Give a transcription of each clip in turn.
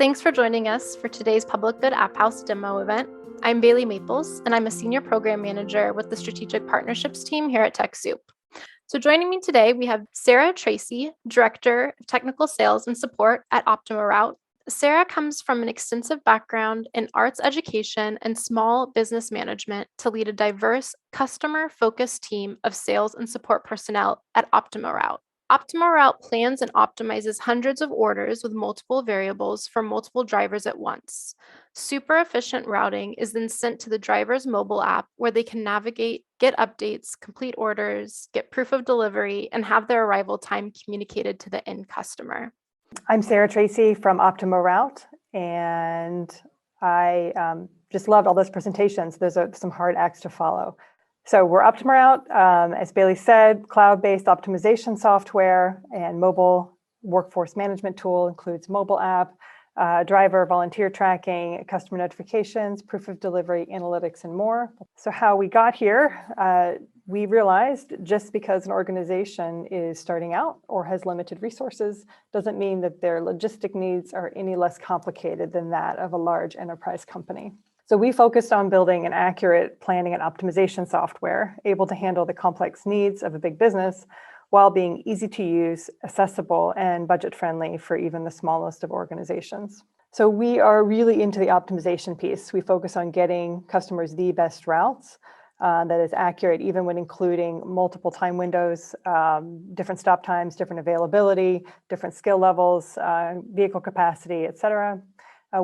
Thanks for joining us for today's Public Good App House demo event. I'm Bailey Maples, and I'm a Senior Program Manager with the Strategic Partnerships team here at TechSoup. So joining me today, we have Sarah Tracy, Director of Technical Sales and Support at OptimoRoute. Sarah comes from an extensive background in arts education and small business management to lead a diverse, customer-focused team of sales and support personnel at OptimoRoute. OptimoRoute plans and optimizes hundreds of orders with multiple variables for multiple drivers at once. Super efficient routing is then sent to the driver's mobile app where they can navigate, get updates, complete orders, get proof of delivery, and have their arrival time communicated to the end customer. I'm Sarah Tracy from OptimoRoute, and I just loved all those presentations. There's some hard acts to follow. So we're OptimoRoute, as Bailey said, cloud-based optimization software and mobile workforce management tool, includes mobile app, driver volunteer tracking, customer notifications, proof of delivery, analytics, and more. So how we got here, we realized just because an organization is starting out or has limited resources doesn't mean that their logistic needs are any less complicated than that of a large enterprise company. So we focused on building an accurate planning and optimization software able to handle the complex needs of a big business while being easy to use, accessible, and budget friendly for even the smallest of organizations. So we are really into the optimization piece. We focus on getting customers the best routes that is accurate, even when including multiple time windows, different stop times, different availability, different skill levels, vehicle capacity, et cetera.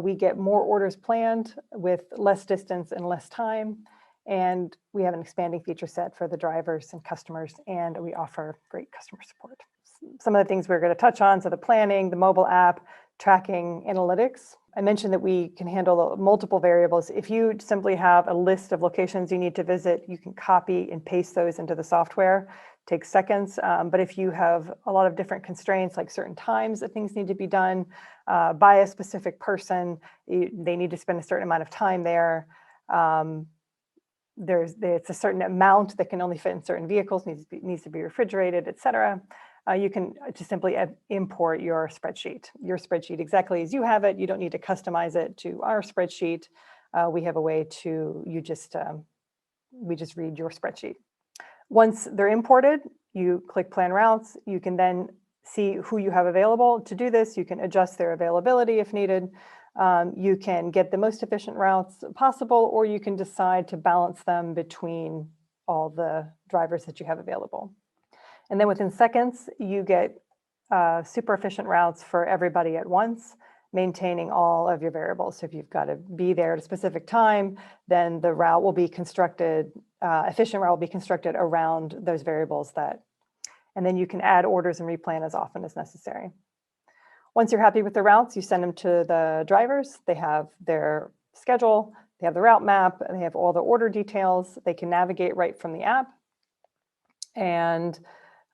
We get more orders planned with less distance and less time. And we have an expanding feature set for the drivers and customers, and we offer great customer support. Some of the things we're going to touch on, so the planning, the mobile app, tracking, analytics. I mentioned that we can handle multiple variables. If you simply have a list of locations you need to visit, you can copy and paste those into the software. It takes seconds. But if you have a lot of different constraints, like certain times that things need to be done by a specific person, they need to spend a certain amount of time there. It's a certain amount that can only fit in certain vehicles, needs to be refrigerated, et cetera. You can just simply import your spreadsheet exactly as you have it. You don't need to customize it to our spreadsheet. We have a way to, we just read your spreadsheet. Once they're imported, you click Plan Routes. You can then see who you have available to do this. You can adjust their availability if needed. You can get the most efficient routes possible, or you can decide to balance them between all the drivers that you have available. And then within seconds, you get super efficient routes for everybody at once, maintaining all of your variables. So if you've got to be there at a specific time, then the route will be constructed, efficient route will be constructed around those variables and then you can add orders and replan as often as necessary. Once you're happy with the routes, you send them to the drivers. They have their schedule, they have the route map, and they have all the order details. They can navigate right from the app and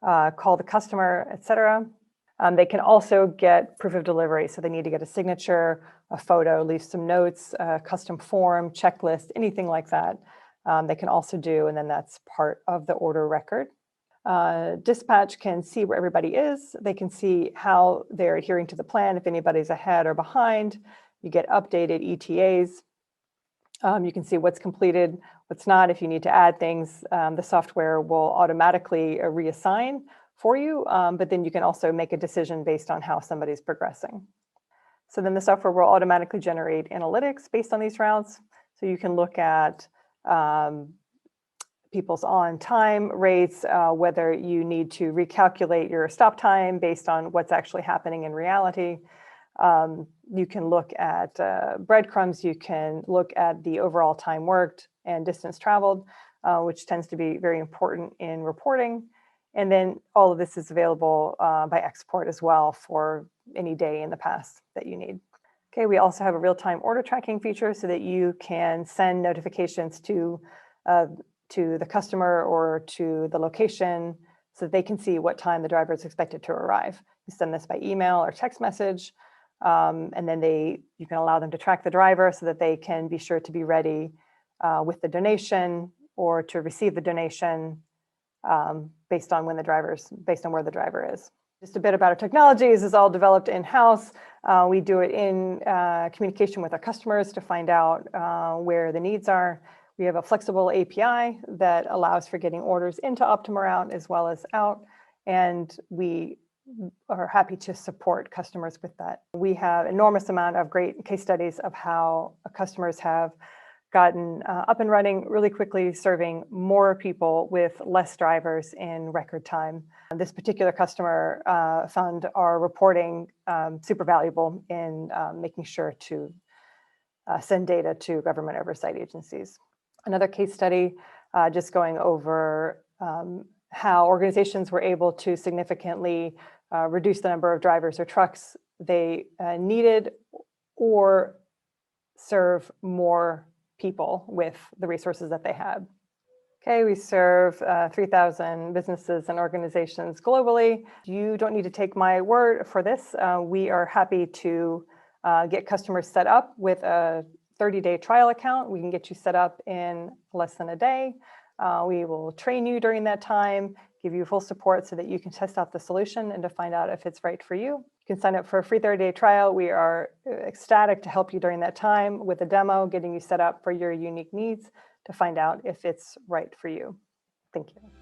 call the customer, et cetera. They can also get proof of delivery. So they need to get a signature, a photo, leave some notes, a custom form, checklist, anything like that. They can also do, and then that's part of the order record. Dispatch can see where everybody is. They can see how they're adhering to the plan, if anybody's ahead or behind. You get updated ETAs. You can see what's completed, what's not. If you need to add things, the software will automatically reassign for you, but then you can also make a decision based on how somebody's progressing. So then the software will automatically generate analytics based on these routes. So you can look at people's on-time rates, whether you need to recalculate your stop time based on what's actually happening in reality. You can look at breadcrumbs. You can look at the overall time worked and distance traveled, which tends to be very important in reporting. And then all of this is available by export as well for any day in the past that you need. Okay, we also have a real-time order tracking feature so that you can send notifications to the customer or to the location so that they can see what time the driver is expected to arrive. You send this by email or text message, and then you can allow them to track the driver so that they can be sure to be ready with the donation or to receive the donation based on where the driver is. Just a bit about our technology. This is all developed in-house. We do it in communication with our customers to find out where the needs are. We have a flexible API that allows for getting orders into OptimoRoute as well as out, and we are happy to support customers with that. We have enormous amount of great case studies of how customers have gotten up and running really quickly, serving more people with less drivers in record time. This particular customer found our reporting super valuable in making sure to send data to government oversight agencies. Another case study, just going over how organizations were able to significantly reduce the number of drivers or trucks they needed or serve more people with the resources that they had. Okay, we serve 3,000 businesses and organizations globally. You don't need to take my word for this. We are happy to get customers set up with a 30-day trial account. We can get you set up in less than a day. We will train you during that time, give you full support so that you can test out the solution and to find out if it's right for you. You can sign up for a free 30-day trial. We are ecstatic to help you during that time with a demo, getting you set up for your unique needs to find out if it's right for you. Thank you.